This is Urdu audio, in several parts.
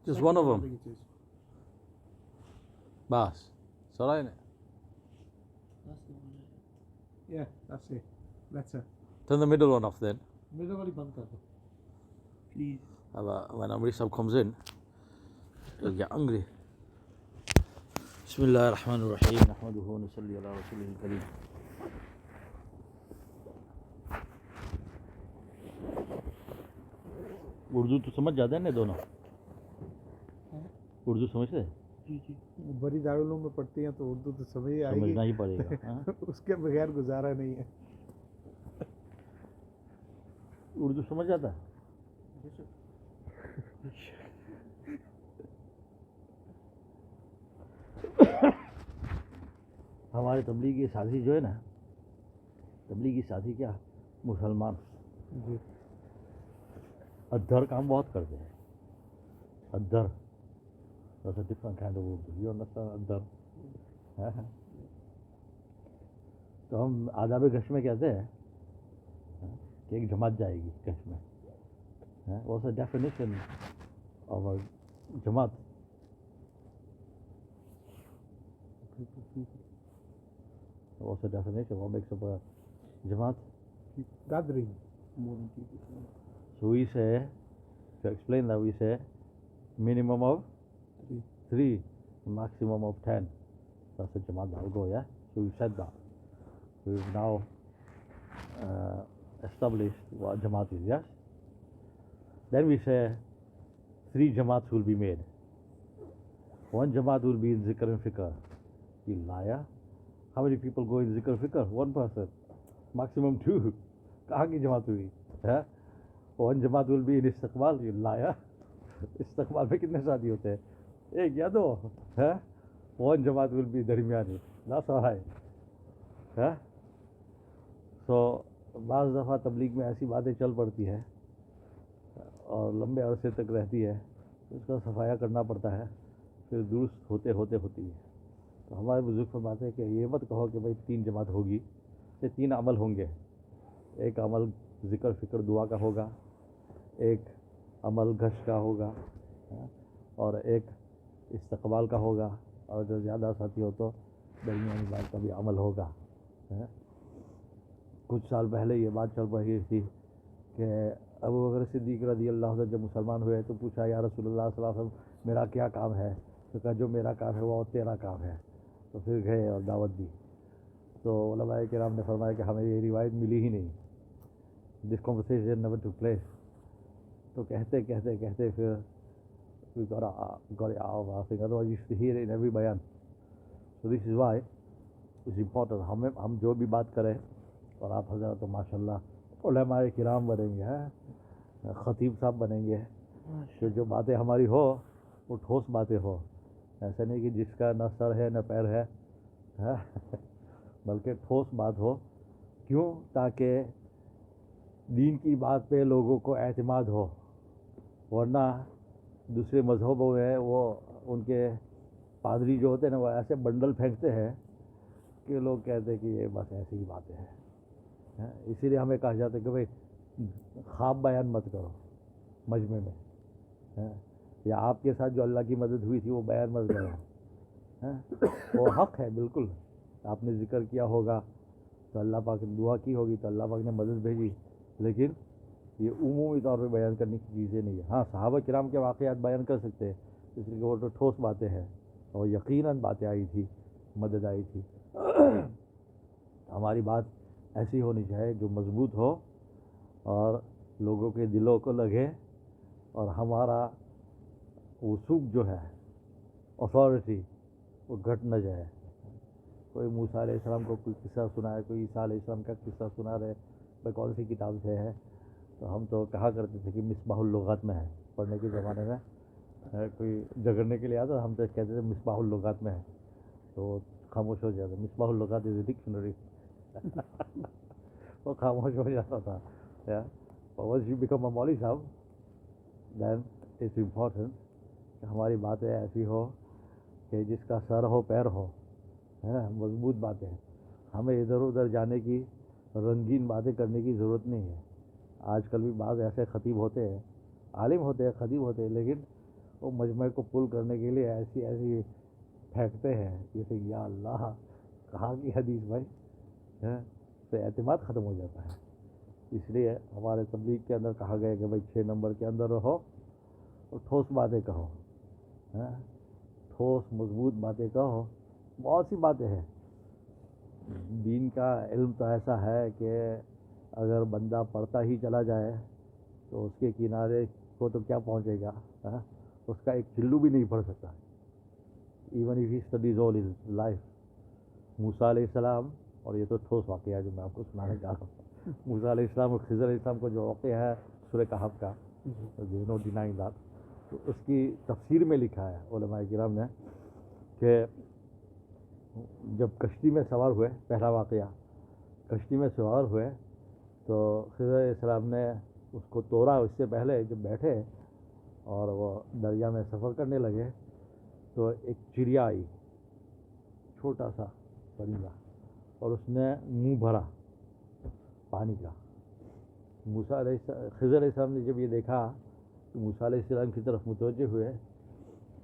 Just one of them. Bas. It's all right. Yeah, that's it. Better. Turn the middle one off then. Middle wali band kar do. Please. When Amri Sahib comes in, he'll get hungry. Bismillah ar-Rahman ar-Rahim. Nahmaduhu wa nusalli ala rasulih al-Kareem. Urdu تو سمجھ جاتے ہیں نا دونوں؟ اردو سمجھتے ہیں؟ جی جی، بڑی دارالعلوم میں پڑھتی ہیں تو اردو تو سمجھ آئے گی، سمجھنا ہی پڑے گا. اس کے بغیر گزارا نہیں ہے. اردو سمجھ جاتا ہے؟ ہمارے تبلیغی ساتھی جو ہے نا، تبلیغی ساتھی کیا مسلمان جی ادھر کام بہت کرتے ہیں. ادھر that's a different kind of Urdu. You understand ادھر؟ تو ہم آداب گشت میں کہتے ہیں کہ ایک جماعت جائے گی گشت میں. What's the definition of a جماعت؟ What's the definition? What makes up a جماعت؟ gathering more than people. So we say, to explain that, we say minimum of 3, maximum of 10. That's a Jamaat that will go, yeah? So we said that. We've now established what Jamaat is, yes? Then we say 3 Jamaats will be made. 1 Jamaat will be in Zikr and Fikr. You liar. How many people go in Zikr and Fikr? 1 person. Maximum 2. Kahan ki Jamaat hui? Yeah? 1 Jamaat will be in Istiqbal. You liar. Istiqbal mein kitne sathi hote hain? 1 ya 2. 1 Jamaat will be darmiyani. That's all right. So بعض دفعہ تبلیغ میں ایسی باتیں چل پڑتی ہے اور لمبے عرصے تک رہتی ہے، اس کا صفایا کرنا پڑتا ہے، پھر درست ہوتے ہوتی ہے. تو ہمارے بزرگ فرماتے ہیں کہ یہ مت کہو کہ بھائی 3 جماعت ہوگی، یہ 3 عمل ہوں گے. ایک عمل ذکر فکر دعا کا ہوگا، ایک عمل گشت کا ہوگا، اور ایک استقبال کا ہوگا، اور جو زیادہ ساتھی ہو تو درمیانی بات کا بھی عمل ہوگا. کچھ سال پہلے یہ بات چل رہی تھی کہ ابو بکر صدیق رضی اللہ عنہ جب مسلمان ہوئے تو پوچھا یا رسول اللہ صلی اللہ علیہ وسلم میرا کیا کام ہے؟ تو کہا جو میرا کام ہے وہ تیرا کام ہے. تو پھر گئے اور دعوت دی. تو علماء کرام نے فرمایا کہ ہمیں یہ روایت ملی ہی نہیں. دس کنورسیشن نیور ٹوک پلیس. تو کہتے پھر we got it out of our thing. Otherwise you used to hear it in every bayan. So this is why it's important. ہم جو بھی بات کریں، اور آپ حضرات تو ماشاءاللہ علماء کرام بنیں گے، خطیب صاحب بنیں گے، کہ جو باتیں ہماری ہو وہ ٹھوس باتیں ہو. ایسا نہیں کہ جس کا نہ سر ہے نہ پیر ہے، بلکہ ٹھوس بات ہو. کیوں؟ تاکہ دین کی بات پہ لوگوں کو اعتماد ہو. ورنہ دوسرے مذہبوں میں وہ ان کے پادری جو ہوتے ہیں نا، وہ ایسے بنڈل پھینکتے ہیں کہ لوگ کہتے ہیں کہ یہ بس ایسی ہی باتیں ہیں. اسی لیے ہمیں کہا جاتا ہے کہ بھائی خواب بیان مت کرو مجمع میں، یا آپ کے ساتھ جو اللہ کی مدد ہوئی تھی وہ بیان مت کرو. وہ حق ہے بالکل. آپ نے ذکر کیا ہوگا تو اللہ پاک نے دعا کی ہوگی تو اللہ پاک نے مدد بھیجی، لیکن یہ عمومی طور پہ بیان کرنے کی چیزیں نہیں ہیں. ہاں صحابہ کرام کے واقعات بیان کر سکتے ہیں، اس لیے کہ وہ تو ٹھوس باتیں ہیں اور یقیناً باتیں آئی تھی، مدد آئی تھی. ہماری بات ایسی ہونی چاہیے جو مضبوط ہو اور لوگوں کے دلوں کو لگے، اور ہمارا وثوق جو ہے اتھارٹی وہ گھٹ نہ جائے. کوئی موسیٰ علیہ السلام کو کوئی قصہ سنائے، کوئی عیسیٰ علیہ السلام کا قصہ سنا رہے، بھائی کون سی کتاب سے ہے؟ تو ہم تو کہا کرتے تھے کہ مصباح اللغات میں ہے. پڑھنے کے زمانے میں کوئی جھگڑنے کے لیے آتا ہم تو کہتے تھے مصباح اللغات میں ہے، تو خاموش ہو جاتا. مصباح اللغات از اے ڈکشنری. وہ خاموش ہو جاتا تھا. once you become a مولوی صاحب then it's important کہ ہماری باتیں ایسی ہو کہ جس کا سر ہو پیر ہو، مضبوط باتیں. ہمیں ادھر ادھر جانے کی، رنگین باتیں کرنے کی ضرورت نہیں ہے. آج کل بھی بعض ایسے خطیب ہوتے ہیں، عالم ہوتے ہیں، خطیب ہوتے ہیں، لیکن وہ مجمع کو پل کرنے کے لیے ایسی ایسی پھینکتے ہیں جیسے یا اللہ کہاں کی حدیث بھائی ہے، تو اعتماد ختم ہو جاتا ہے. اس لیے ہمارے تبلیغ کے اندر کہا گیا کہ بھائی 6 نمبر کے اندر رہو اور ٹھوس باتیں کہو، ٹھوس مضبوط باتیں کہو. بہت سی باتیں ہیں. دین کا علم تو ایسا ہے کہ اگر بندہ پڑھتا ہی چلا جائے تو اس کے کنارے کو تو کیا پہنچے گا، اس کا ایک چلو بھی نہیں پڑھ سکتا. Even if he studies all his life. موسیٰ علیہ السلام، اور یہ تو ٹھوس واقعہ ہے جو میں آپ کو سنانے جا رہا ہوں. موسیٰ علیہ السلام اور خضر علیہ السلام کو جو واقعہ ہے سورہ کہف کا، نو ڈینائنگ دیٹ، تو اس کی تفسیر میں لکھا ہے علماء کرام نے کہ جب کشتی میں سوار ہوئے، پہلا واقعہ کشتی میں سوار ہوئے تو خضر علیہ السلام نے اس کو توڑا. اس سے پہلے جب بیٹھے اور وہ دریا میں سفر کرنے لگے تو ایک چڑیا آئی، چھوٹا سا پرندہ، اور اس نے منہ بھرا پانی کا. خضر علیہ السلام نے جب یہ دیکھا تو موسیٰ علیہ السلام کی طرف متوجہ ہوئے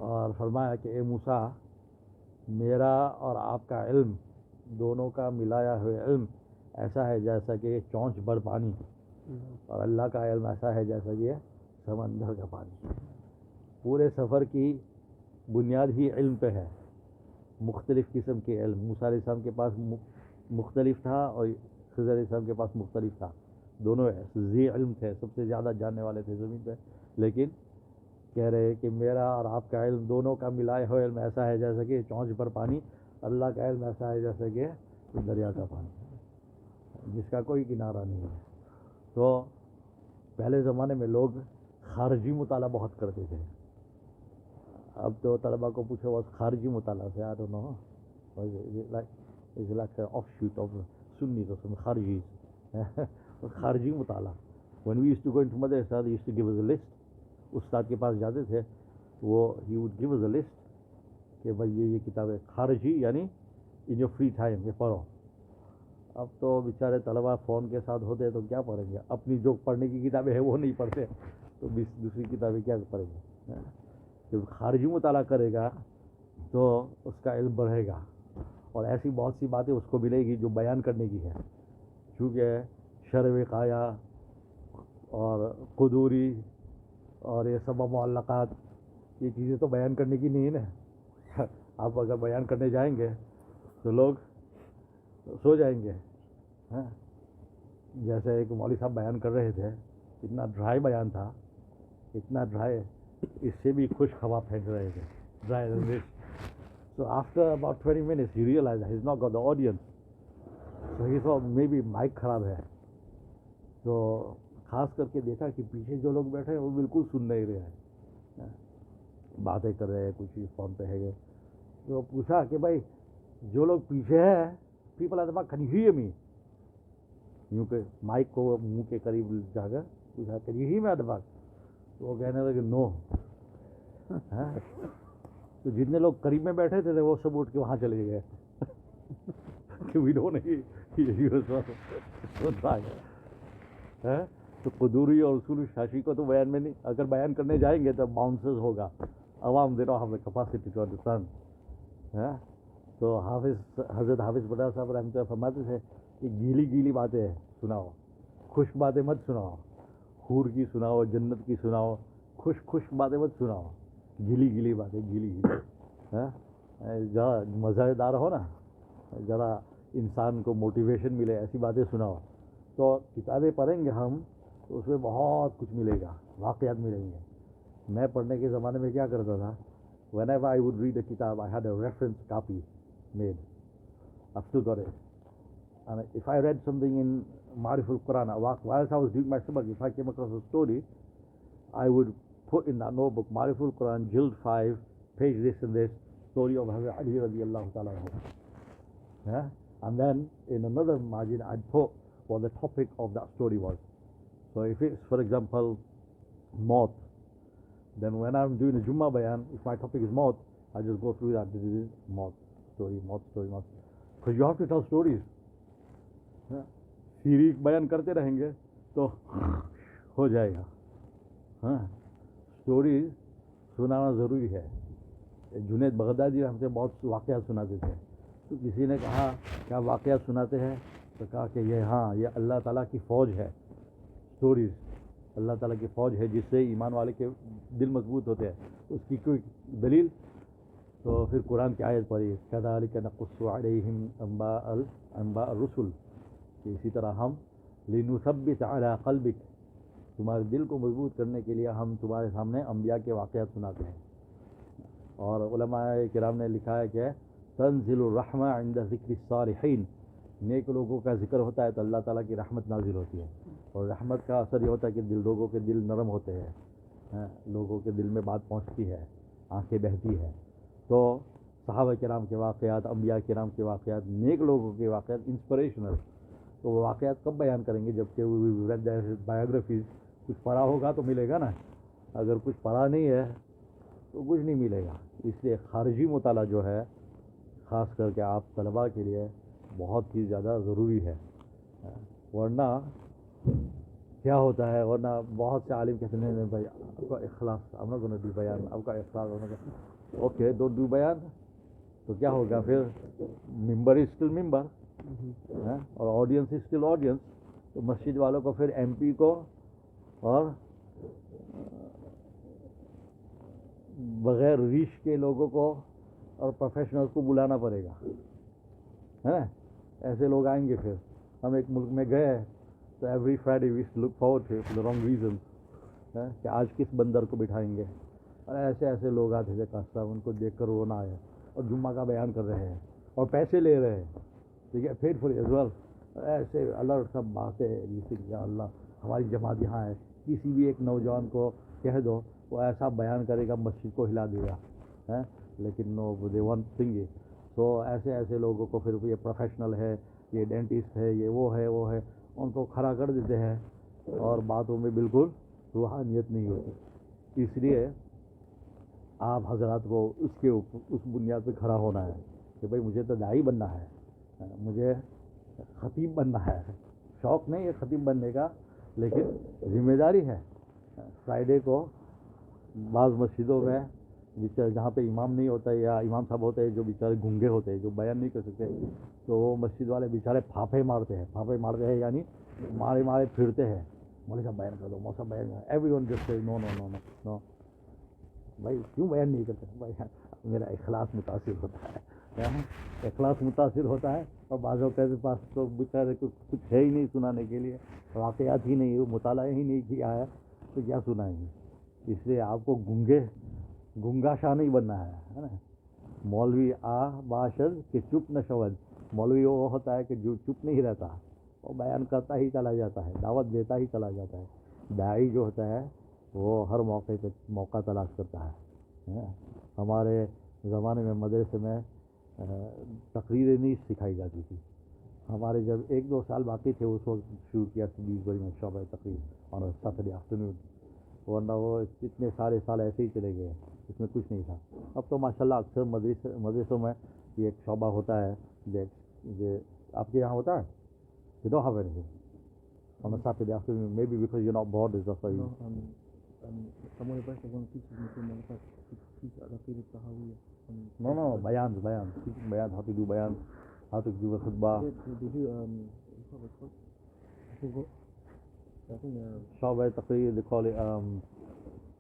اور فرمایا کہ اے موسیٰ، میرا اور آپ کا علم دونوں کا ملایا ہوا علم ایسا ہے جیسا کہ چونچ بھر پانی، اور اللہ کا علم ایسا ہے جیسا کہ سمندر کا پانی. پورے سفر کی بنیاد ہی علم پہ ہے. مختلف قسم کے علم موسیٰ علیہ السلام کے پاس مختلف تھا اور خضر علیہ السلام کے پاس مختلف تھا. دونوں ذی علم تھے، سب سے زیادہ جاننے والے تھے زمین پہ. لیکن کہہ رہے کہ میرا اور آپ کا علم دونوں کا ملایا ہوا علم ایسا ہے جیسا کہ چونچ پر پانی، اللہ کا علم ایسا ہے جیسا کہ دریا کا پانی جس کا کوئی کنارہ نہیں ہے. تو پہلے زمانے میں لوگ خارجی مطالعہ بہت کرتے تھے. اب تو طلبا کو پوچھو بس خارجی مطالعہ سے آ رہا آف شوٹ آف سنی تو سن خارجی خارجی مطالعہ. when we used to go into madrasa they used to give us a list. استاد کے پاس جاتے تھے وہ he would give us a list کہ بھائی یہ کتابیں خارجی یعنی in your free time یہ پڑھو. اب تو بیچارے طلبا فون کے ساتھ ہوتے تو کیا پڑھیں گے، اپنی جو پڑھنے کی کتابیں ہیں وہ نہیں پڑھتے تو دوسری کتابیں کیا پڑھیں گے. جب خارجی مطالعہ کرے گا تو اس کا علم بڑھے گا اور ایسی بہت سی باتیں اس کو ملے گی جو بیان کرنے کی ہے. چونکہ شرع وقایہ اور قدوری اور یہ سب معلقات یہ چیزیں تو بیان کرنے کی نہیں ہے نا. آپ اگر بیان کرنے جائیں گے تو لوگ سو جائیں گے. جیسے ایک مولوی صاحب بیان کر رہے تھے، اتنا ڈرائی بیان تھا، اتنا ڈرائی، اس سے بھی خشک ہوا پھینک رہے تھے، dry. So after about 20 minutes he realized he's not got the audience. So he thought maybe mic خراب ہے. تو خاص کر کے دیکھا کہ پیچھے جو لوگ بیٹھے ہیں وہ بالکل سن نہیں رہے ہیں، باتیں کر رہے ہیں، کچھ فون پہ ہے. تو پوچھا کہ بھائی جو لوگ پیچھے ہیں people are the can you hear me؟ یوں کہ مائک کو منہ کے قریب جا کر پوچھا can you hear me at the back؟ تو وہ کہنے لگے نو. تو جتنے لوگ قریب میں بیٹھے تھے وہ سب اٹھ کے وہاں چلے گئے کہ وی ڈونٹ تو قدوری اور اصول شاشی کو تو بیان میں نہیں، اگر بیان کرنے جائیں گے تو باؤنسز ہوگا، عوام دے رہا ہم کیپیسٹی ٹو انڈرسٹینڈ. تو حضرت حافظ بٹا صاحب رحمۃ اللہ فرماتے تھے کہ گیلی گیلی باتیں سناؤ، خشک باتیں مت سناؤ. حور کی سناؤ، جنت کی سناؤ، خشک باتیں مت سناؤ. گیلی گیلی باتیں گیلی ذرا مزہ دار ہو نا، ذرا انسان کو موٹیویشن ملے، ایسی باتیں سناؤ. تو کتابیں پڑھیں گے ہم تو اس میں بہت کچھ ملے گا، واقعات ملیں گے. میں پڑھنے کے زمانے میں کیا کرتا تھا، whenever I would read a kitab I had a reference copy made. I've still got it. And if I read something in Ma'arif al-Quran, whilst I was doing my sabak, if I came across a story, I would put in that notebook, Ma'arif al-Quran, Jild 5, page this and this, story of Hazrat Ali radiyallahu ta'ala anhu. And then in another margin, I'd put what the topic of that story was. So if it's, for example, maut, then when I'm doing a Jummah bayan, if my topic is maut, I just go through that. This is maut story, maut story, maut. Because you have to tell stories. Syriac بیان کرتے رہیں گے تو ہو جائے گا. اسٹوریز سنانا ضروری ہے. جنید بغدادی ہم سے بہت واقعات سناتے تھے. تو کسی نے کہا کیا واقعات سناتے ہیں؟ تو کہا کہ یہ اللہ تعالیٰ کی فوج ہے. اسٹوریز اللہ تعالیٰ کی فوج ہے جس سے ایمان والے کے دل مضبوط ہوتے ہیں. اس کی کوئی دلیل؟ تو پھر قرآن کی آیت پڑھی کذالک نقص علیہم انباء الرسل، کہ اسی طرح ہم لنثبت علی قلبک، تمہارے دل کو مضبوط کرنے کے لیے ہم تمہارے سامنے انبیاء کے واقعات سناتے ہیں. اور علماء کرام نے لکھا ہے کہ تنزل الرحمہ عند ذکر الصالحین، نیک لوگوں کا ذکر ہوتا ہے تو اللہ تعالیٰ کی رحمت نازل ہوتی ہے. اور رحمت کا اثر یہ ہوتا ہے کہ لوگوں کے دل نرم ہوتے ہیں، لوگوں کے دل میں بات پہنچتی ہے، آنکھیں بہتی ہے. تو صحابہ کرام کے واقعات، انبیاء کرام کے واقعات، نیک لوگوں کے واقعات انسپریشنل. تو وہ واقعات کب بیان کریں گے؟ جبکہ بایوگرافیز کچھ پڑھا ہوگا تو ملے گا نا. اگر کچھ پڑھا نہیں ہے تو کچھ نہیں ملے گا. اس لیے خارجی مطالعہ جو ہے خاص کر کے آپ طلباء کے لیے بہت ہی زیادہ ضروری ہے. ورنہ کیا ہوتا ہے، ورنہ بہت سے عالم کہتے ہیں نہیں بھائی آپ کا اخلاص ہم نہ ڈو بیان، آپ کا اخلاص اوکے ڈونٹ ڈو بیان. تو کیا ہوگا پھر؟ ممبر از اسٹل ممبر اور آڈینس از اسٹل آڈینس. تو مسجد والوں کو پھر ایم پی کو اور بغیر ریش کے لوگوں کو اور پروفیشنل کو بلانا پڑے گا، ہے نا. ایسے لوگ آئیں گے. پھر ہم ایک ملک میں گئے تو every Friday we look forward to for the wrong reason کہ آج کس بندر کو بٹھائیں گے. اور ایسے لوگ آتے تھے کاش صاحب ان کو دیکھ کر رونا آیا. اور جمعہ کا بیان کر رہے ہیں اور پیسے لے رہے ہیں، ٹھیک ہے، پیڈ فار ایز ویل. ایسے الگ سب باتیں جیسے کہ اللہ ہماری جماعت یہاں ہے. کسی بھی ایک نوجوان کو کہہ دو وہ ایسا بیان کرے گا مسجد کو ہلا دے گا. لیکن نو دے وانٹ سنگنگ. تو ایسے لوگوں کو پھر یہ پروفیشنل ہے، یہ ڈینٹسٹ ہے، یہ وہ ہے ان کو کھڑا کر دیتے ہیں اور باتوں میں بالکل روحانیت نہیں ہوتی. اس لیے آپ حضرات کو اس بنیاد پہ کھڑا ہونا ہے کہ بھائی مجھے تو داعی بننا ہے، مجھے خطیب بننا ہے. شوق نہیں ہے خطیب بننے کا، لیکن ذمہ داری ہے. فرائیڈے کو بعض مسجدوں میں جہاں پہ امام نہیں ہوتا ہے یا امام صاحب ہوتے ہیں جو بیچارے گونگے ہوتے ہیں، جو بیان نہیں کر سکتے، تو وہ مسجد والے بیچارے پھاپے مارتے ہیں یعنی مارے پھرتے ہیں. مولوی صاحب بیان کر دو، مولوی صاحب بیان کر دو. ایوری ون جسٹ سے نو نو نو نو نو. بھائی کیوں بیان نہیں کرتے؟ بھائی میرا اخلاص متاثر ہوتا ہے، اخلاص متاثر ہوتا ہے. اور بعضوں کے پاس تو بیچارے کچھ ہے ہی نہیں سنانے کے لیے، واقعات ہی نہیں، مطالعہ ہی نہیں کیا ہے، تو کیا سنائیں گے؟ اس لیے آپ کو گنگا شاہ نہیں بننا ہے نا. مولوی باشد کہ چپ نہ شود. مولوی وہ ہوتا ہے کہ جو چپ نہیں رہتا، وہ بیان کرتا ہی چلا جاتا ہے، دعوت دیتا ہی چلا جاتا ہے. داعی جو ہوتا ہے وہ ہر موقع پہ موقع تلاش کرتا ہے. ہمارے زمانے میں مدرسے میں تقریریں نہیں سکھائی جاتی تھی. ہمارے جب 1-2 سال باقی تھے اس وقت شروع کیا تھا 20 بری میں شعبہ تقریر اور سیٹرڈے آفٹرنون. ورنہ وہ اتنے سارے سال ایسے ہی چلے گئے، اس میں کچھ نہیں تھا. اب تو ماشاءاللہ اکثر مدرسوں میں یہ ایک شعبہ ہوتا ہے. آپ کے یہاں ہوتا ہے؟ You don't have anything on a Saturday afternoon, maybe because you're not bored, is that why you... Some of the best are going to teach you teach Aqeedat Tahawiyya. No, bayan, teaching bayan, how to do bayan, how to give a khutbah. They do, what's it called? I forgot. I think, Shawbah Taqreer, they call it,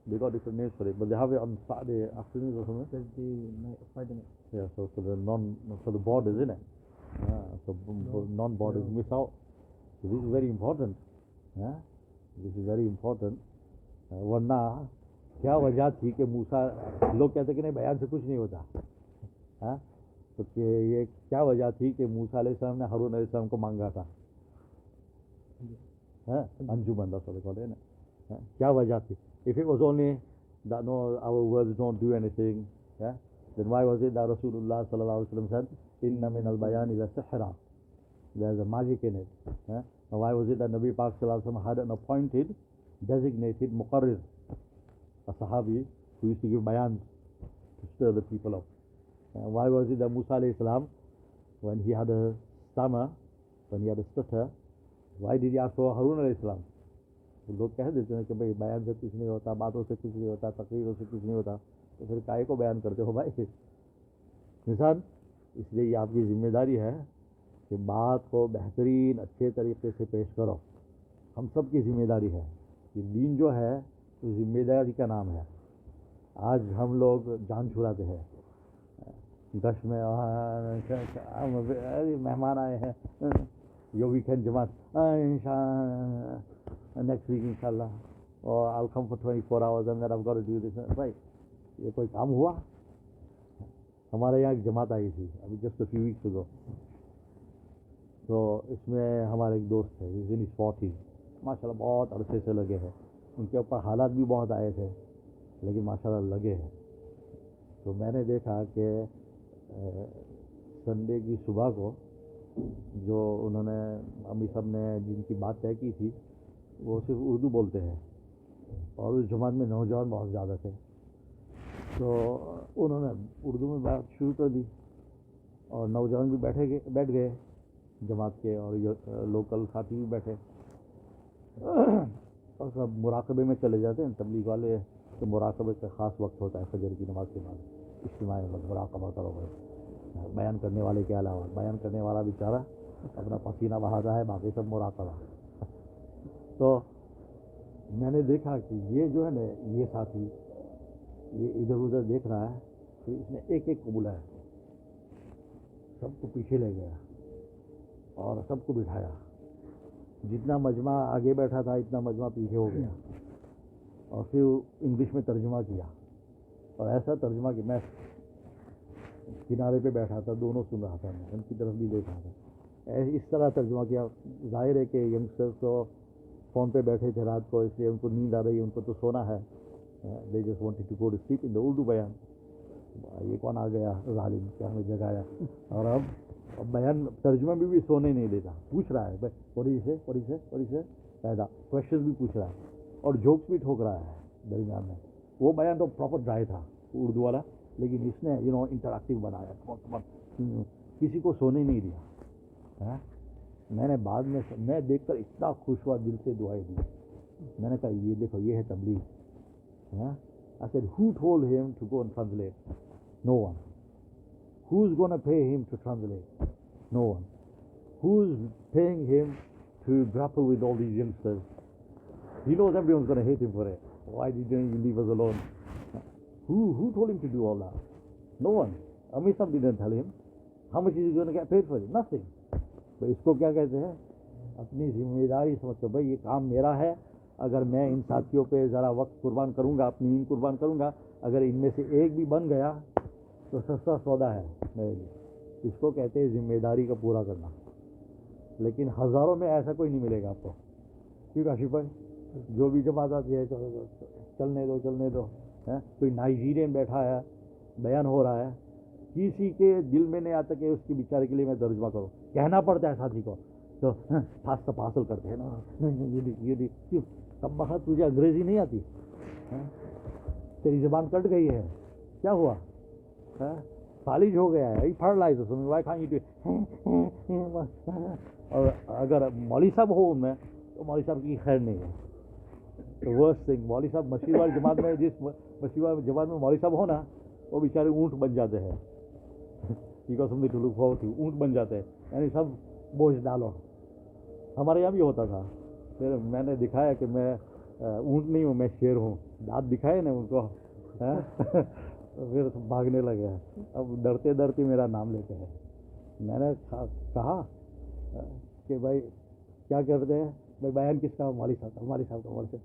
they got different names for it, but they have it on Saturday afternoons or something. Thursday night, Friday night. Yeah, so for the boarders, isn't it? So non-boarders miss out. So this is very important. This is very important. ورنہ کیا وجہ تھی کہ موسیٰ، لوگ کہتے کہ نہیں بیان سے کچھ نہیں ہوتا، تو کہ یہ کیا وجہ تھی کہ موسیٰ علیہ السلام نے ہارون علیہ السلام کو مانگا تھا؟ انجمن نا، کیا وجہ تھی؟ If it was only that no, our words don't do anything, then why was it that Rasulullah sallallahu alaihi wasallam said, "Inna min al-bayan ila sihra"? There's a magic in it. Now why was it that Nabi Pak sallallahu alaihi wasallam had an appointed, designated muqarrir, a sahabi who used to give bayan to stir the people up? Why was it that Musa alayhi salam, when he had a stammer, when he had a stutter, why did he ask for Harun alayhi salam? لوگ کہہ دیتے ہیں کہ بھائی بیان سے کچھ نہیں ہوتا, باتوں سے کچھ نہیں ہوتا, تقریروں سے کچھ نہیں ہوتا, تو پھر کائے کو بیان کرتے ہو بھائی. انسان, اس لیے یہ آپ کی ذمہ داری ہے کہ بات کو بہترین اچھے طریقے سے پیش کرو. ہم سب کی ذمہ داری ہے. یہ دین جو ہے تو ذمہ داری کا نام ہے. آج ہم لوگ جان چھڑاتے ہیں گش میں, مہمان آئے ہیں, یو ویکینڈ جماعت نیکسٹ ویک ان شاء اللہ, اور I'll come for 24 hours and then I've got to do this. بھائی یہ کوئی کام ہوا؟ ہمارے یہاں ایک جماعت آئی تھی ابھی just a few weeks ago. تو اس میں ہمارے ایک دوست ہے, he's in his 40s, ماشاء اللہ بہت عرصے سے لگے ہیں. ان کے اوپر حالات بھی بہت آئے تھے لیکن ماشاء اللہ لگے ہیں. تو میں نے دیکھا کہ سنڈے کی صبح کو جو انہوں نے امی صاحب نے جن کی بات طے کی تھی وہ صرف اردو بولتے ہیں, اور اس جماعت میں نوجوان بہت زیادہ تھے. تو انہوں نے اردو میں بات شروع کر دی اور نوجوان بھی بیٹھ گئے جماعت کے, اور لوکل ساتھی بھی بیٹھے, اور سب مراقبے میں چلے جاتے ہیں. تبلیغ والے تو مراقبے کا خاص وقت ہوتا ہے فجر کی نماز کے بعد, اجتماعی وقت مراقبہ کرو بھائی. بیان کرنے والے کے علاوہ بیان کرنے والا بیچارہ اپنا پسینہ بہاتا ہے, باقی سب مراقبہ. تو میں نے دیکھا کہ یہ جو ہے نا, یہ ساتھی یہ ادھر ادھر دیکھ رہا ہے, پھر اس نے ایک ایک کو بلایا, سب کو پیچھے لے گیا اور سب کو بٹھایا. جتنا مجمع آگے بیٹھا تھا اتنا مجمع پیچھے ہو گیا, اور پھر انگلش میں ترجمہ کیا. اور ایسا ترجمہ کہ میں کنارے پہ بیٹھا تھا, دونوں سن رہا تھا, میں ان کی طرف بھی دیکھ رہا تھا. اس طرح ترجمہ کیا. ظاہر ہے کہ ینگسٹرز تو فون پہ بیٹھے تھے رات کو, اس لیے ان کو نیند آ رہی ہے, ان کو تو سونا ہے. they just wanted to go to sleep in the Urdu بیان. یہ کون آ گیا ظالم کیا ہمیں جگایا. اور اب بیان ترجمہ بھی سونے نہیں دیتا, پوچھ رہا ہے پوری سے پیدا کوشچن بھی پوچھ رہا ہے, اور جوکس بھی ٹھوک رہا ہے درمیان میں. وہ بیان تو پراپر ڈرائی تھا اردو والا, لیکن اس نے انٹریکٹیو بنایا, کسی کو سونے نہیں دیا. میں نے بعد میں دیکھ کر اتنا خوش ہوا, دل سے دعائیں دی. میں نے کہا یہ دیکھو یہ ہے تبلیغ. I said, who told him to go and translate? No one. Who's going to pay him to translate? No one. Who's paying him to grapple with all these youngsters? He knows everyone's going to hate him for it. Why didn't you leave us alone? Who told him to do all that? No one. Ami Sahib didn't tell him. How much is he going to get paid for it? Nothing. تو اس کو کیا کہتے ہیں, اپنی ذمہ داری سمجھ کر بھائی یہ کام میرا ہے. اگر میں ان ساتھیوں پہ ذرا وقت قربان کروں گا, اپنی نیند قربان کروں گا, اگر ان میں سے ایک بھی بن گیا تو سستا سودا ہے میرے لیے. اس کو کہتے ہیں ذمہ داری کا پورا کرنا. لیکن ہزاروں میں ایسا کوئی نہیں ملے گا آپ کو. کیوں کاشف بھائی, جو بھی جماعت آتی ہے چلنے دو. کوئی نائجیرین بیٹھا ہے, بیان ہو رہا ہے, کسی کے دل میں نہیں آتا کہ اس کے بیچارے کے لیے میں ترجمہ کروں. کہنا پڑتا ہے ساتھی کو, تو پاسل کرتے ہیں نا, یہ کیوں کب بخت تجھے انگریزی نہیں آتی, تیری زبان کٹ گئی ہے, کیا ہوا, فالج ہو گیا ہے, پڑھ لائی تو سمجھ وائی کھائیں گی. اور اگر مولوی صاحب ہو ان میں تو مولوی صاحب کی خیر نہیں ہے. ورسٹ تھنگ, مولوی صاحب مشیر والی جماعت میں, جس مشیر والی جماعت میں مولوی صاحب ہو نا, وہ بیچارے اونٹ بن جاتے ہیں. اونٹ بن جاتے ہیں, یعنی سب بوجھ ڈالو. ہمارے یہاں بھی ہوتا تھا. پھر میں نے دکھایا کہ میں اونٹ نہیں ہوں, میں شیر ہوں. دانت دکھائے نا ان کو, پھر بھاگنے لگے. اب ڈرتے میرا نام لیتے ہیں. میں نے کہا کہ بھائی کیا کرتے ہیں, بھائی بیان کس کا, مولوی صاحب کا.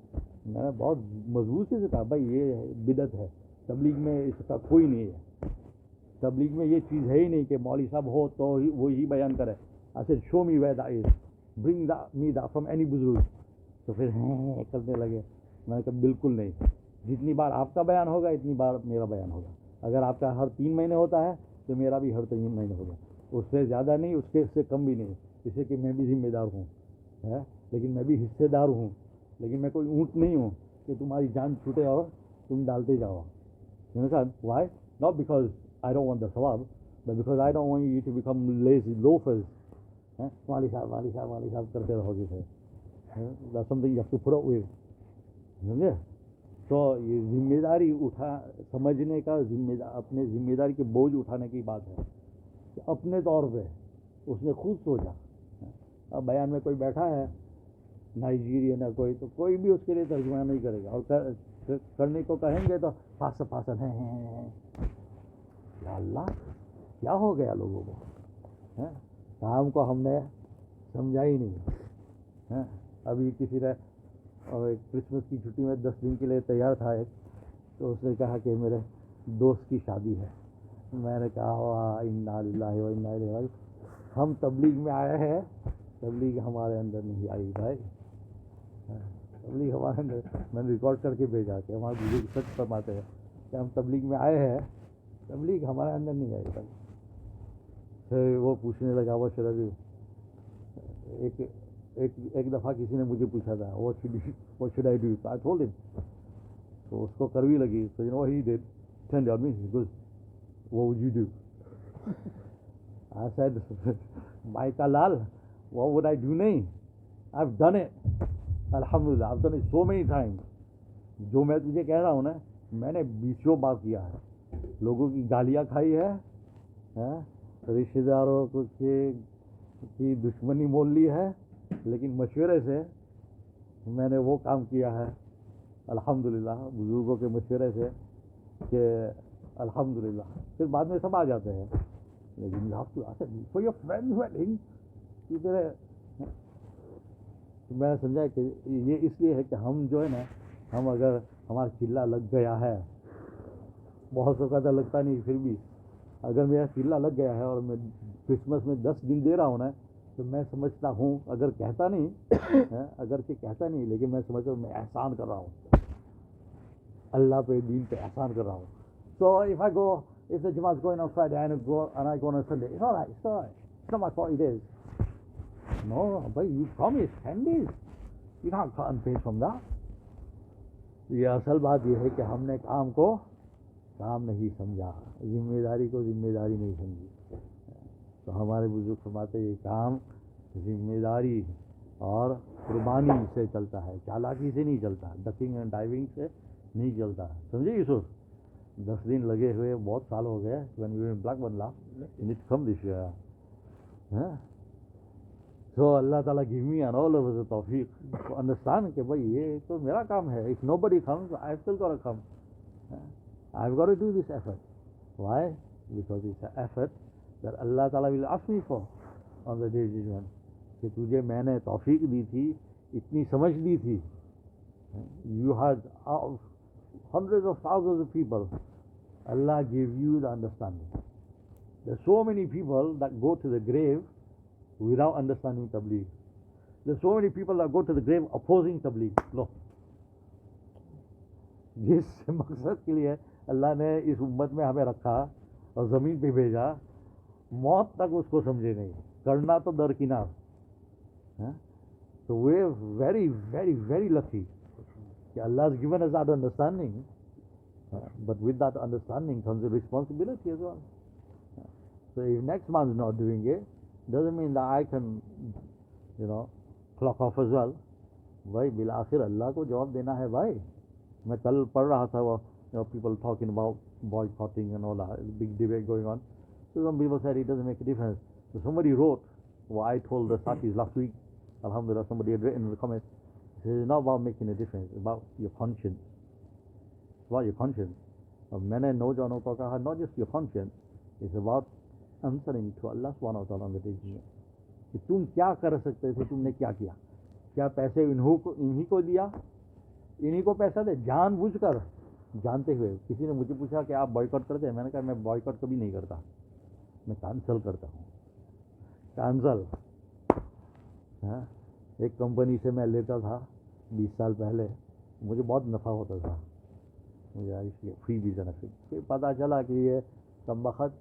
میں نے بہت مضبوطی سے کہا بھائی یہ بدعت ہے, تبلیغ میں اس کا کوئی نہیں ہے. تبلیغ میں یہ چیز ہے ہی نہیں کہ مولوی صاحب ہو تو وہی بیان کرے. I said, show me where that is. Bring me that from any بزرگ. تو پھر کرنے لگے. میں نے کہا بالکل نہیں, جتنی بار آپ کا بیان ہوگا اتنی بار میرا بیان ہوگا. اگر آپ کا ہر 3 مہینے ہوتا ہے تو میرا بھی ہر 3 مہینے ہوگا. اس سے زیادہ نہیں, اس سے کم بھی نہیں. اس سے کہ میں بھی ذمہ دار ہوں, لیکن میں بھی حصے دار ہوں. لیکن میں کوئی اونٹ نہیں ہوں کہ تمہاری جان چھوٹے اور تم ڈالتے جاؤ. Why? Not because I don't want the sawab, but because I don't want you to become lazy loafers. والی صاحب کرتے رہو گے. That's something you have to put up with. سمجھے؟ تو یہ ذمہ داری سمجھنے کا اپنے ذمہ داری کے بوجھ اٹھانے کی بات ہے کہ اپنے طور پہ اس نے خود سوچا. اب بیان میں کوئی بیٹھا ہے نائجیرین ہے کوئی، تو کوئی بھی اس کے لیے ترجمہ نہیں کرے گا، اور کرنے کو کہیں گے تو پاسن ہیں. یا اللہ کیا ہو گیا لوگوں کو؟ کام کو ہم نے سمجھا ہی نہیں. ابھی کسی نے کرسمس کی چھٹی میں 10 دن کے لیے تیار تھا ایک، تو اس نے کہا کہ میرے دوست کی شادی ہے. میں نے کہا انا للہ و انا الیہ راجعون. ہم تبلیغ میں آئے ہیں، تبلیغ ہمارے اندر نہیں آئی بھائی. تبلیغ ہمارے اندر، میں نے ریکارڈ کر کے بھیجا کہ ہمارے بزرگ سچ فرماتے ہیں کہ ہم تبلیغ میں آئے ہیں، تبلیغ ہمارے اندر نہیں آئی بھائی. پھر وہ پوچھنے لگا وہ شرابی. ایک دفعہ کسی نے مجھے پوچھا تھا what should I do؟ I told him. تو اس کو کڑوی لگی. So you know what he did? Turned on me. He goes, what would you do? I said, bhai ka lal, what would I do? نہیں. I've done it. Alhamdulillah, I've done it so many times. جو میں تجھے کہہ رہا ہوں نا، میں نے 20 بار کیا ہے. لوگوں کی گالیاں کھائی ہے، رشتے داروں کی دشمنی مول لی ہے، لیکن مشورے سے میں نے وہ کام کیا ہے الحمدللہ، بزرگوں کے مشورے سے، کہ الحمدللہ. پھر بعد میں سب آ جاتے ہیں، لیکن فور یور فرینڈ ویڈنگ میں نے سمجھا کہ یہ اس لیے ہے کہ ہم جو ہے نا، ہم اگر ہمارا چلہ لگ گیا ہے، بہت سو کا تو لگتا نہیں، پھر بھی اگر میرا چلہ لگ گیا ہے اور میں کرسمس میں 10 دن دے رہا ہوں نا، تو میں سمجھتا ہوں، اگر کہتا نہیں لیکن میں سمجھتا ہوں میں احسان کر رہا ہوں، اللہ پہ، دین پہ احسان کر رہا ہوں. So if I go, if the Jamaat is going on Friday and I go on Sunday, it's all right. It's not my fault it is. No, but you promised 10 days. You can't cut and paste from that. یہ اصل بات یہ ہے کہ ہم نے کام کو کام نہیں سمجھا، ذمہ داری کو ذمہ داری نہیں سمجھی. تو ہمارے بزرگ فرماتے یہ کام ذمہ داری اور قربانی سے چلتا ہے، چالاکی سے نہیں چلتا، ڈکنگ اینڈ ڈائیونگ سے نہیں چلتا. سمجھے یوسف؟ 10 دن لگے ہوئے، بہت سال ہو گئے. when we were in Black Bundla, you need to come this year. So اللہ تعالیٰ give me and all of us the توفیق to understand کہ بھائی یہ تو میرا کام ہے. if nobody comes, I've still got to come. I've got to do this effort. Why? Because it's an effort that Allah Ta'ala will ask me for on the day of judgment. کہ تجھے میں نے توفیق دی تھی، اتنی سمجھ دی تھی. You had hundreds of thousands of people. Allah gave you the understanding. There's so many people that go to the grave without understanding tabligh. There's so many people that go to the grave opposing tabligh. Look. جس مقصد کے لیے اللہ نے اس امت میں ہمیں رکھا اور زمین پہ بھیجا، موت تک اس کو سمجھے نہیں، کرنا تو درکنار. So we're very, very, very lucky that Allah has given us that understanding, but with that understanding comes a responsibility as well. So if next month not doing it, doesn't mean that I can, clock off as well. بھائی بالآخر اللہ کو جواب دینا ہے بھائی. میں کل پڑھ رہا تھا وہ people talking about boycotting and all that, big debate going on. So some people said it doesn't make a difference. So somebody wrote what I told the Sakis last week. Alhamdulillah, somebody had written in the comments. It's not about making a difference, it's about your conscience. It's about your conscience. اب میں نے نوجوانوں کو کہا not just your conscience, it's about answering to Allah subhanahu wa ta'ala on the day کہ تم کیا کر سکتے تھے، تم نے کیا کیا. کیا پیسے انہی کو دیا، انہی کو پیسہ دے جان بوجھ کر، جانتے ہوئے. کسی نے مجھے پوچھا کہ آپ بائیکاٹ کرتے ہیں؟ میں نے کہا میں بائیکاٹ کبھی نہیں کرتا، میں کینسل کرتا ہوں. کینسل. ایک کمپنی سے میں لیتا تھا 20 سال پہلے، مجھے بہت نفع ہوتا تھا، مجھے اس لیے فری ویزا نہ. پھر پتہ چلا کہ یہ کم وقت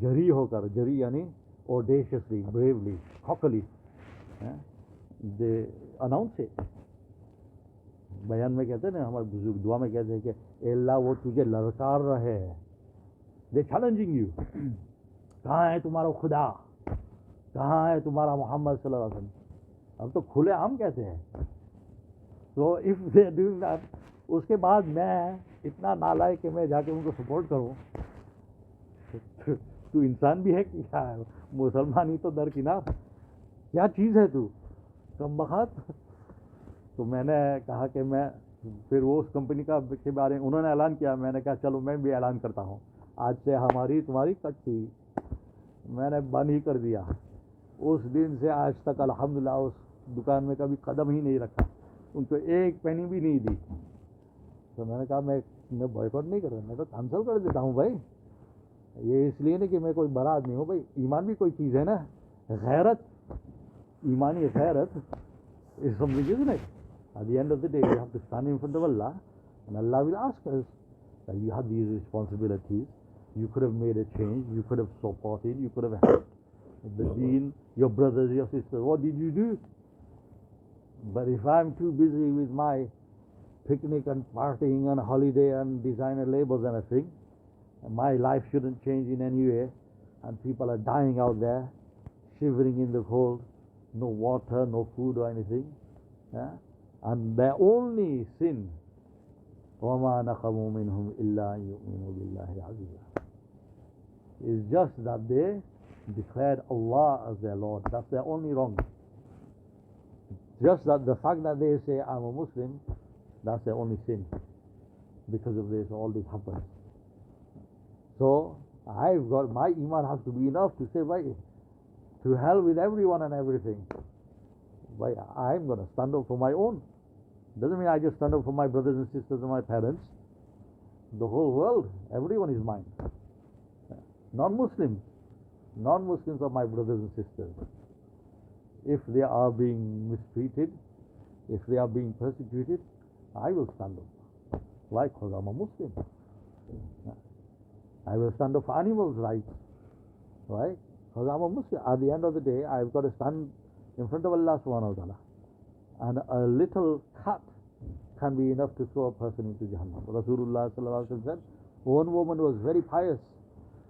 جری ہو کر، جری یعنی audaciously, bravely, cockily, they announce it. بیان میں کہتے ہیں نا، ہمارے بزرگ دعا میں کہتے ہیں کہ اے اللہ وہ تجھے للکار رہے ہیں. they challenging you. کہاں ہے تمہارا خدا، کہاں ہے تمہارا محمد صلی اللہ علیہ وسلم. اب تو کھلے عام کہتے ہیں. So if they are doing that, اس کے بعد میں اتنا نالائق کہ میں جا کے ان کو سپورٹ کروں. تو انسان بھی ہے کہ کیا ہے؟ مسلمانی تو درکنار. کیا چیز ہے تو کم بخت. تو میں نے کہا کہ میں پھر وہ اس کمپنی کا کے بارے میں انہوں نے اعلان کیا. میں نے کہا چلو میں بھی اعلان کرتا ہوں, آج سے ہماری تمہاری کٹی میں نے بند ہی کر دیا. اس دن سے آج تک الحمدللہ اس دکان میں کبھی قدم ہی نہیں رکھا, ان کو ایک پینی بھی نہیں دی. تو میں نے کہا میں بوائکاٹ نہیں کر رہا, میں تو کینسل کر دیتا ہوں بھائی. یہ اس لیے نہیں کہ میں کوئی بڑا آدمی ہوں بھائی, ایمان بھی کوئی چیز ہے نا, غیرت, ایمانی غیرت is something, isn't it? At the end of the day, we have to stand in front of Allah, and Allah will ask us that you have these responsibilities. You could have made a change. You could have supported. You could have helped the deen, your brothers, your sisters. What did you do? But if I'm too busy with my picnic and partying and holiday and designer labels and everything, my life shouldn't change in any way, and people are dying out there, shivering in the cold, no water, no food or anything. Yeah? And their only sin, وَمَا نَقَمُوا مِنْهُمْ إِلَّا أَن يُؤْمِنُوا بِاللَّهِ الْعَزِيزِ, is just that they declared Allah as their Lord. That's their only wrong. Just that the fact that they say, I'm a Muslim, that's their only sin. Because of this, all this happens. So, I've got, my iman has to be enough to say, why, to hell with everyone and everything. Why, I'm going to stand up for my own. Doesn't mean I just stand up for my brothers and sisters and my parents. The whole world, everyone is mine. Non-Muslims are my brothers and sisters. If they are being mistreated, if they are being persecuted, I will stand up. Why? Because I'm a Muslim. I will stand up for animals' rights. Why? Because I'm a Muslim. At the end of the day, I've got to stand in front of Allah subhanahu wa ta'ala. And a little cut can be enough to throw a person into Jahannam. Rasulullah sallallahu alaihi wasallam said, one woman was very pious,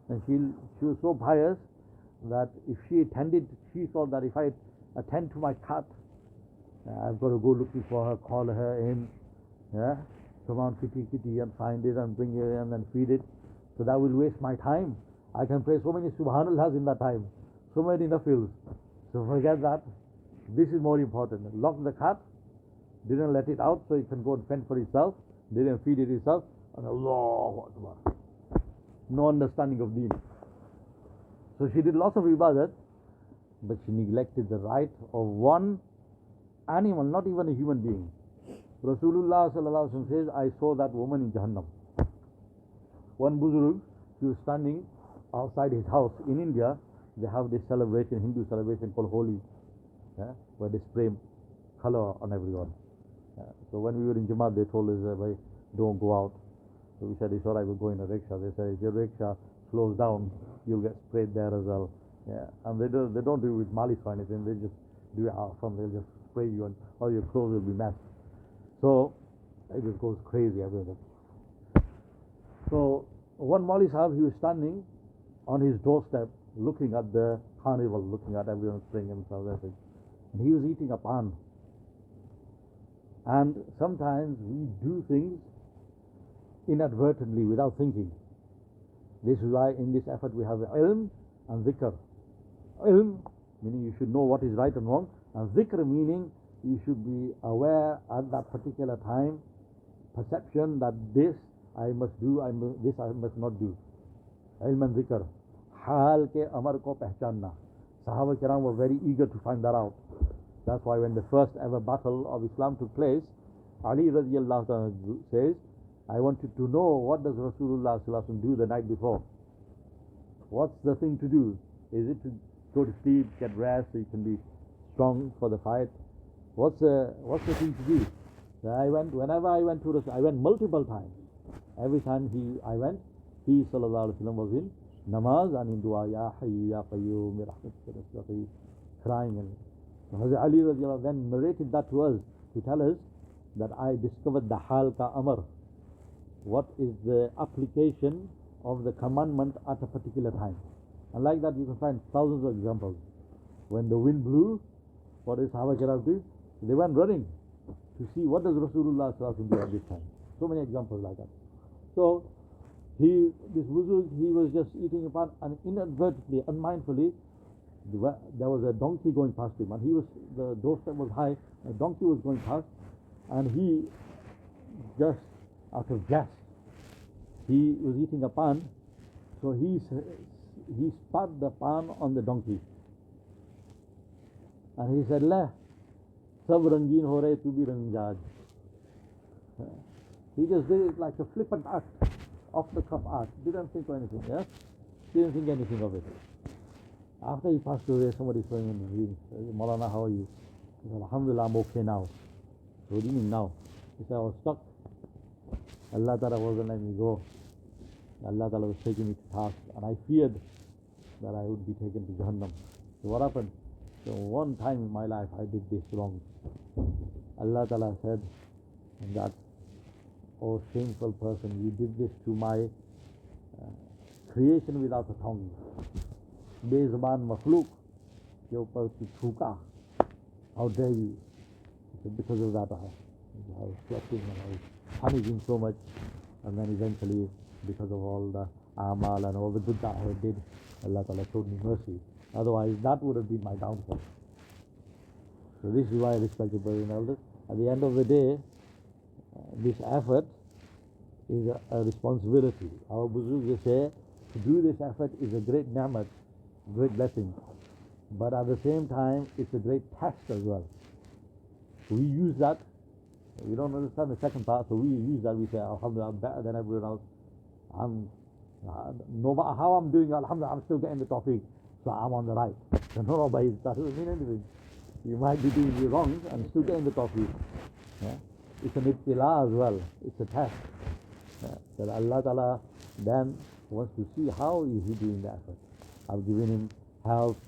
and she was so pious that if she thought that if I attend to my cat, I've got to go looking for her, call her in, come on kitty and find it and bring it in and feed it. So that will waste my time. I can pray so many subhanallahs in that time, so many nafils. So forget that. This is more important. Lock the cat, didn't let it out so it can go and fend for itself, didn't feed it itself, and Allahu Akbar. No understanding of deen. So she did lots of ibadat, but she neglected the right of one animal, not even a human being. Rasulullah sallallahu alaihi wasallam says, I saw that woman in Jahannam. One Buzurg, he was standing outside his house. In India, they have this celebration, Hindu celebration called Holi, where they spray color on everyone. So when we were in Jamaat, they told us, don't go out. So we said, it's all right, we'll go in a rickshaw. They said, if your rickshaw slows down, you'll get sprayed there as well. And they don't do it with malice or anything. They just do it out from, they'll just spray you and all your clothes will be messed. So it just goes crazy everywhere. So one Mauli Sahib, he was standing on his doorstep looking at the carnival, looking at everyone spraying themselves, everything. And he was eating a pan. And sometimes we do things inadvertently, without thinking. This is why in this effort we have ilm and dhikr. Ilm, meaning you should know what is right and wrong, and dhikr meaning you should be aware at that particular time, perception that this I must do, this I must not do. Ilm and dhikr. Hal ke amar ko pehchanna. Sahaba kiram were very eager to find that out. That's why when the first ever battle of Islam took place, Ali radiallahu ta'ala says, I wanted to know what does Rasulullah sallallahu alaihi wasallam do the night before. What's the thing to do? Is it to go to sleep, get rest so you can be strong for the fight? What's the thing to do? So whenever I went to Rasul, I went multiple times. Every time I went, he sallallahu alaihi wasallam was in namaz and in dua, Ya Hayyu Ya Qayyum, Rahmatika Nastaqim, crying. And Hazrat Ali radiallahu then narrated that to us to tell us that I discovered the hal ka amar. What is the application of the commandment at a particular time? And like that you can find thousands of examples. When the wind blew, for the Sahaba Kiram to, they went running to see what does Rasulullah sallallahu alaihi wasallam do at this time. So many examples like that. So this Buzurg, he was just eating a pan, and inadvertently, unmindfully, there was a donkey going past him, and the doorstep was high, a donkey was going past, and he just out of gas, he was eating a pan, so he spat the pan on the donkey, and he said, "Le, sab rangeen ho rahe, tu bhi rangjaj." He just did it like a flippant act, off the cuff act, didn't think of anything, yes? Didn't think anything of it. After he passed away, somebody told him, "Maulana, how are you?" He said, "Alhamdulillah, I'm okay now." So what do you mean now? He said, "I was stuck. Allah Ta'ala wasn't letting me go. Allah Ta'ala was taking me to task, and I feared that I would be taken to Jahannam." So what happened? So one time in my life I did this wrong. Allah Ta'ala said that, "Oh shameful person, you did this to my creation without a tongue. Bezaban makhluk ke upar tu thooka. How dare you?" So because of that I was flushing and I was panicking so much, and then eventually, because of all the amal and all the good that I did, Allah Ta'ala showed me mercy. Otherwise that would have been my downfall. So this is why, respected brothers and elders, at the end of the day, this effort is a responsibility. Our Buzurg say to do this effort is a great ni'mat, great blessing, but at the same time it's a great test as well. We use that, we don't understand the second part, so we use that, we say, "Alhamdulillah, I'm better than everyone else. No matter how I'm doing, Alhamdulillah, I'm still getting the tawfiq, so I'm on the right." So no, but that doesn't mean anything. You might be doing the wrong and still getting the tawfiq. Yeah? It's an ibtila as well, it's a test. That Allah Ta'ala then wants to see how is he doing the effort. I've given him health,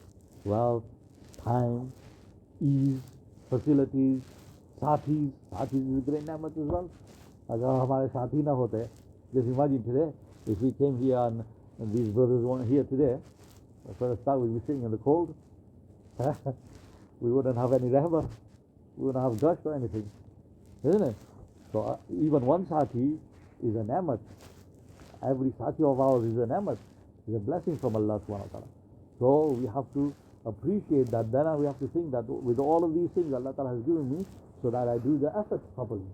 wealth, time, ease, facilities, sathis. Sathis is a great ni'mat as well. Agar hamare sathi na hote, just imagine today, if we came here and these brothers weren't here today, for a start we'd be sitting in the cold. We wouldn't have any rahmah, we wouldn't have gush or anything, isn't it? So even one sathi is a ni'mat. Every sathi of ours is a ni'mat, is a blessing from Allah subhanahu wa ta'ala. So we have to appreciate that. Then we have to think that with all of these things Allah Ta'ala has given me, so that I do the effort properly,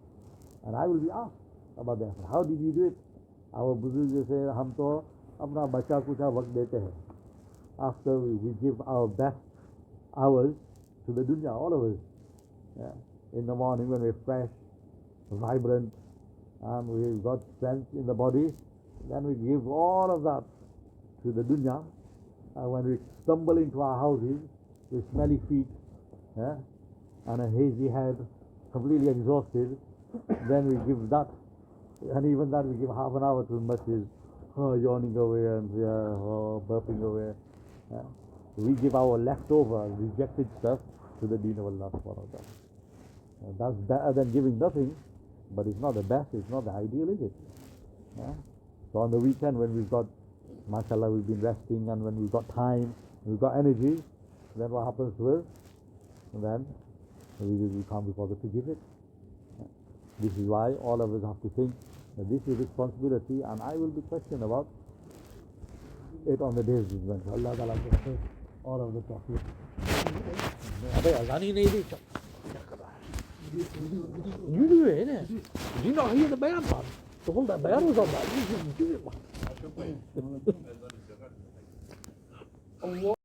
and I will be asked about the effort. How did you do it? Our Buzurg say, "Hum to apna bacha kucha waqt dete hai." After we give our best hours to the dunya, all of us. Yeah. In the morning when we're fresh, vibrant, and we've got strength in the body, then we give all of that to the dunya. And when we stumble into our houses with smelly feet, yeah, and a hazy head, completely exhausted, then we give that, and even that we give half an hour to the masjid, yawning away and burping away. Yeah. We give our leftover, rejected stuff to the deen of Allah subhanahu wa ta'ala. That's better than giving nothing, but it's not the best, it's not the ideal, is it? Yeah? So on the weekend when we've got, mashallah, we've been resting, and when we've got time, we've got energy, then what happens to us? And then we can't be bothered to give it. Yeah? This is why all of us have to think that this is responsibility, and I will be questioned about it on the day of judgment. Allah Ta'ala says all of the tawfiq. You do it, innit? Did you not hear the bayan, man? The whole bayan was on that. You do it, man. Allah.